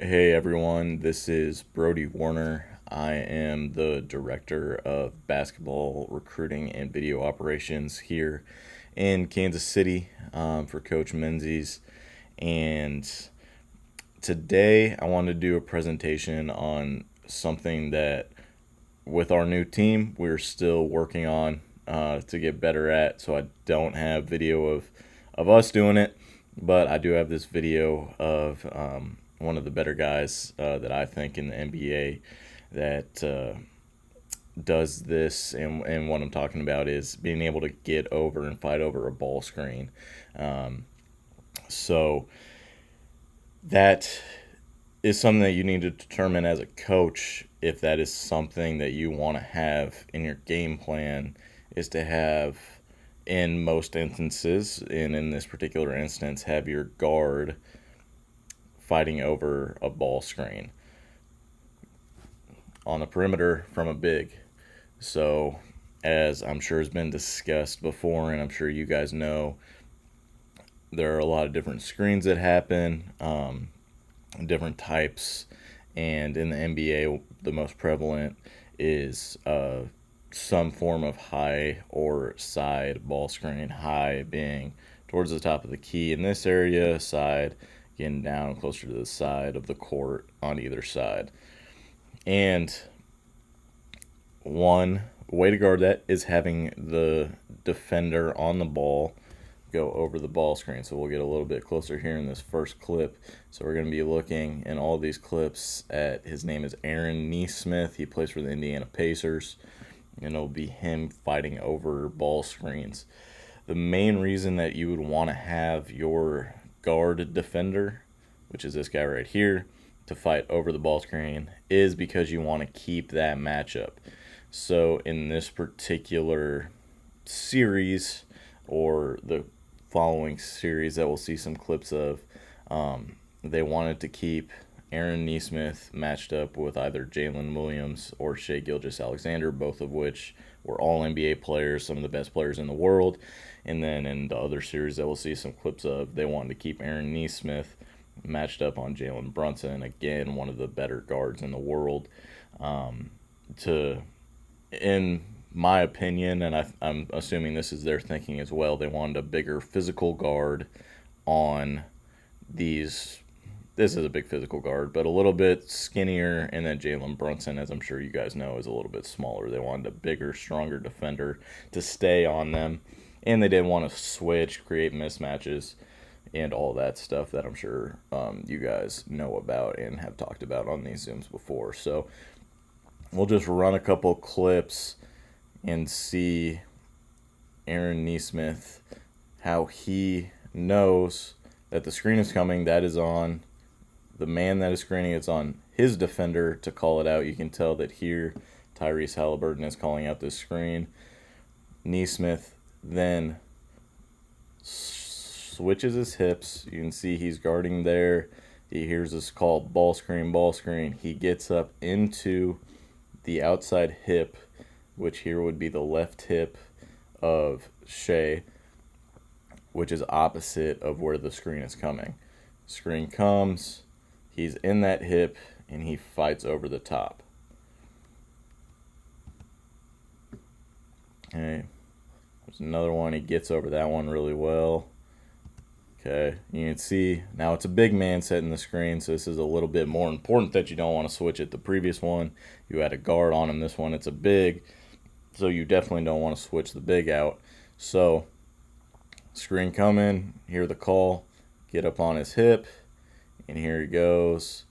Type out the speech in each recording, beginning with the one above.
Hey everyone, this is Brody Werner. I am the Director of Basketball Recruiting and Video Operations here in Kansas City for Coach Menzies. And today I want to do a presentation on something that, with our new team, we're still working on to get better at. So I don't have video of us doing it, but I do have this video of one of the better guys that I think in the NBA that does this. And what I'm talking about is being able to get over and fight over a ball screen. So that is something that you need to determine as a coach if that is something that you want to have in your game plan, is to have, in most instances, and in this particular instance, have your guard fighting over a ball screen on the perimeter from a big. So, as I'm sure has been discussed before, and I'm sure you guys know, there are a lot of different screens that happen, different types, and in the NBA, the most prevalent is some form of high or side ball screen. High being towards the top of the key in this area, side getting down closer to the side of the court on either side. And one way to guard that is having the defender on the ball go over the ball screen. So we'll get a little bit closer here in this first clip. So we're going to be looking in all these clips at, his name is Aaron Nesmith. He plays for the Indiana Pacers, and it'll be him fighting over ball screens. The main reason that you would want to have your guard defender, which is this guy right here, to fight over the ball screen is because you want to keep that matchup. So in this particular series, or the following series that we'll see some clips of, they wanted to keep Aaron Nesmith matched up with either Jalen Williams or Shai Gilgeous-Alexander, both of which were all NBA players, some of the best players in the world. And then in the other series that we'll see some clips of, they wanted to keep Aaron Nesmith matched up on Jalen Brunson, again, one of the better guards in the world. In my opinion, and I'm assuming this is their thinking as well, they wanted a bigger physical guard on these. This is a big physical guard, but a little bit skinnier, and then Jalen Brunson, as I'm sure you guys know, is a little bit smaller. They wanted a bigger, stronger defender to stay on them, and they didn't want to switch, create mismatches, and all that stuff that I'm sure you guys know about and have talked about on these Zooms before. So we'll just run a couple clips and see Aaron Nesmith, how he knows that the screen is coming. That is on the man that is screening. It's on his defender to call it out. You can tell that here Tyrese Halliburton is calling out this screen. Nesmith then switches his hips. You can see he's guarding there. He hears this call, ball screen, ball screen. He gets up into the outside hip, which here would be the left hip of Shai, which is opposite of where the screen is coming. Screen comes, he's in that hip, and he fights over the top. Okay, there's another one. He gets over that one really well. Okay, you can see now it's a big man setting the screen, so this is a little bit more important that you don't want to switch it. The previous one, you had a guard on him. This one, it's a big, so you definitely don't want to switch the big out. So, screen coming, hear the call, get up on his hip, and here he goes.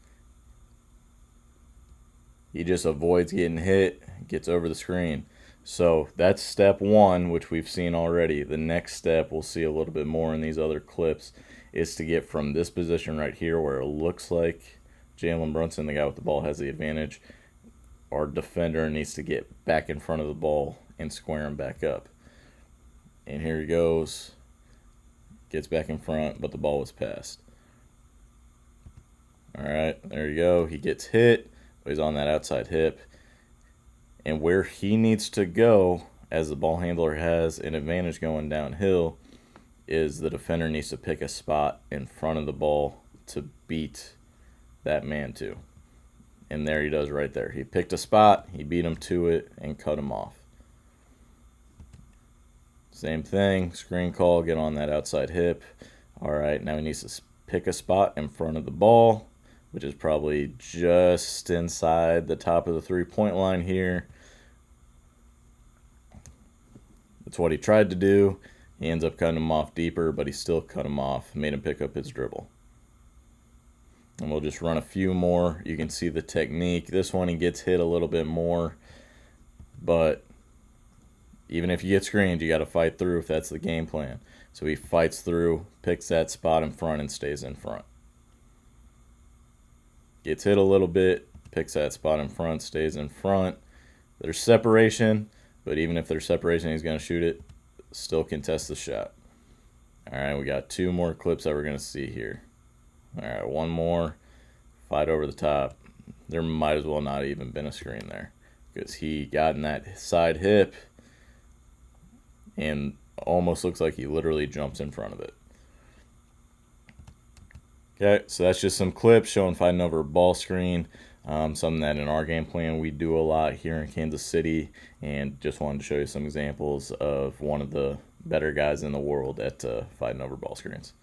He just avoids getting hit, gets over the screen. So that's step one, which we've seen already. The next step, we'll see a little bit more in these other clips, is to get from this position right here where it looks like Jalen Brunson, the guy with the ball, has the advantage. Our defender needs to get back in front of the ball and square him back up. And here he goes. Gets back in front, but the ball was passed. All right, there you go. He gets hit. He's on that outside hip. And where he needs to go, as the ball handler has an advantage going downhill, is the defender needs to pick a spot in front of the ball to beat that man to. And there he does right there. He picked a spot, he beat him to it, and cut him off. Same thing, screen call, get on that outside hip. All right, now he needs to pick a spot in front of the ball, which is probably just inside the top of the three-point line here. That's what he tried to do. He ends up cutting him off deeper, but he still cut him off, made him pick up his dribble. And we'll just run a few more. You can see the technique. This one he gets hit a little bit more, but even if you get screened, you got to fight through if that's the game plan. So he fights through, picks that spot in front, and stays in front. Gets hit a little bit, picks that spot in front, stays in front. There's separation, but even if there's separation, he's going to shoot it. Still contest the shot. All right, we got 2 more clips that we're going to see here. All right, one more. Fight over the top. There might as well not even been a screen there because he got in that side hip and almost looks like he literally jumps in front of it. Okay, so that's just some clips showing fighting over a ball screen. Something that in our game plan we do a lot here in Kansas City, and just wanted to show you some examples of one of the better guys in the world at fighting over ball screens.